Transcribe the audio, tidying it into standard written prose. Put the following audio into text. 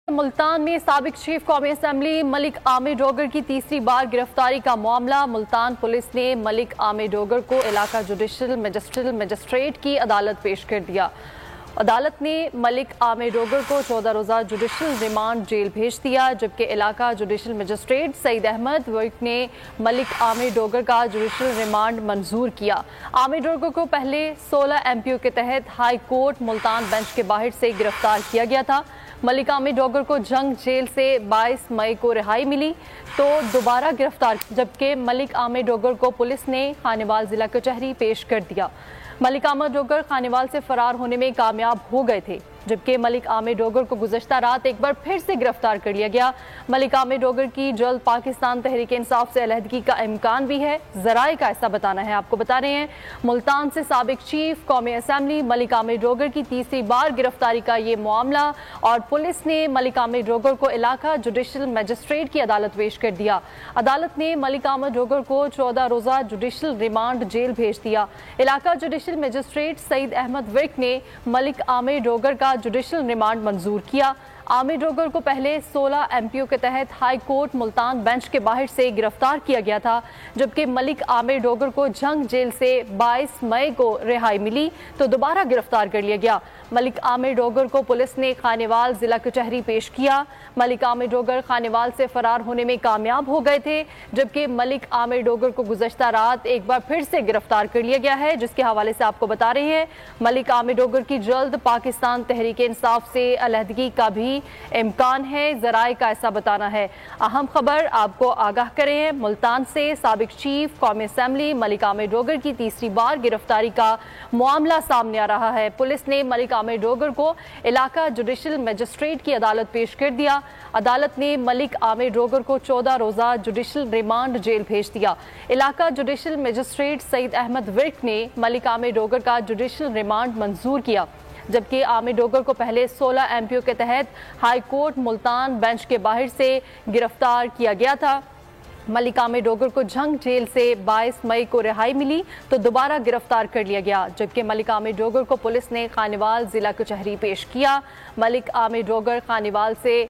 मुल्तान में साबिक चीफ कौमी असम्बली मलिक आमिर डोगर की तीसरी बार गिरफ्तारी का मामला। मुल्तान पुलिस ने मलिक आमिर डोगर को इलाका जुडिशल मजिस्ट्रेट की अदालत पेश कर दिया। अदालत ने मलिक आमिर डोगर को 14 रोज़ा जुडिशल रिमांड जेल भेज दिया, जबकि इलाका जुडिशल मजिस्ट्रेट सईद अहमद वर्क ने मलिक आमिर डोगर का जुडिशल रिमांड मंजूर किया। आमिर डोगर को पहले 16 MPO के तहत हाई कोर्ट मुल्तान बेंच के बाहर से गिरफ्तार किया गया था। मलिक आमिर डोगर को जंग जेल से 22 मई को रिहाई मिली तो दोबारा गिरफ्तार, जबकि मलिक आमिर डोगर को पुलिस ने खानेवाल जिला कचहरी पेश कर दिया। मलिक आमिर डोगर खानेवाल से फरार होने में कामयाब हो गए थे, जबकि मलिक आमिर डोगर को गुज़श्ता रात एक बार फिर से गिरफ्तार कर लिया गया। मलिक आमिर डोगर की जल्द पाकिस्तान तहरीक इंसाफ से अलहदगी का इम्कान भी है, ज़राए का ऐसा बताना है। आपको बता रहे हैं, मुल्तान से साबिक चीफ कौमी असम्बली मलिक आमिर डोगर की तीसरी बार गिरफ्तारी का ये मामला, और पुलिस ने मलिक आमिर डोगर को इलाका जुडिशल मजिस्ट्रेट की अदालत पेश कर दिया। अदालत ने मलिक आमिर डोगर को 14 रोज़ा जुडिशल रिमांड जेल भेज दिया। इलाका जुडिशल मजिस्ट्रेट सईद अहमद वर्क ने मलिक आमिर डोगर का जुडिशल रिमांड मंजूर किया। आमिर डोगर को पहले 16 MPO के तहत हाई कोर्ट मुल्तान बेंच के बाहर से गिरफ्तार किया गया था, जबकि मलिक आमिर डोगर को जंग जेल से 22 मई को रिहाई मिली तो दोबारा गिरफ्तार कर लिया गया। मलिक आमिर डोगर को पुलिस ने खानेवाल जिला कचहरी पेश किया। मलिक आमिर डोगर खानेवाल से फरार होने में कामयाब हो गए थे, जबकि मलिक आमिर डोगर को गुज़श्ता रात एक बार फिर से गिरफ्तार कर लिया गया है, जिसके हवाले से आपको बता रहे हैं मलिक आमिर डोगर की जल्द पाकिस्तान तहरीक इंसाफ से अलहदगी का भी इम्कान है, ज़राए का ऐसा बताना है। अहम खबर आपको आगाह करें हैं, मुल्तान से साबिक चीफ कौमी असम्बली मलिक आमिर डोगर की तीसरी बार गिरफ्तारी का मामला सामने आ रहा है। पुलिस ने मलिक आमिर डोगर को इलाका जुडिशल मजिस्ट्रेट की अदालत पेश कर दिया। अदालत ने मलिक आमिर डोगर को 14 रोज़ा जुडिशल रिमांड जेल भेज दिया। इलाका जुडिशल मजिस्ट्रेट सईद अहमद वर्क ने मलिक आमिर डोगर का जुडिशल रिमांड मंजूर किया, जबकि आमिर डोगर को पहले 16 MPO के तहत हाई कोर्ट मुल्तान बेंच के बाहर से गिरफ्तार किया गया था। मलिक आमिर डोगर को जंग जेल से 22 मई को रिहाई मिली तो दोबारा गिरफ्तार कर लिया गया, जबकि मलिक आमिर डोगर को पुलिस ने खानेवाल जिला कचहरी पेश किया। मलिक आमिर डोगर खानेवाल से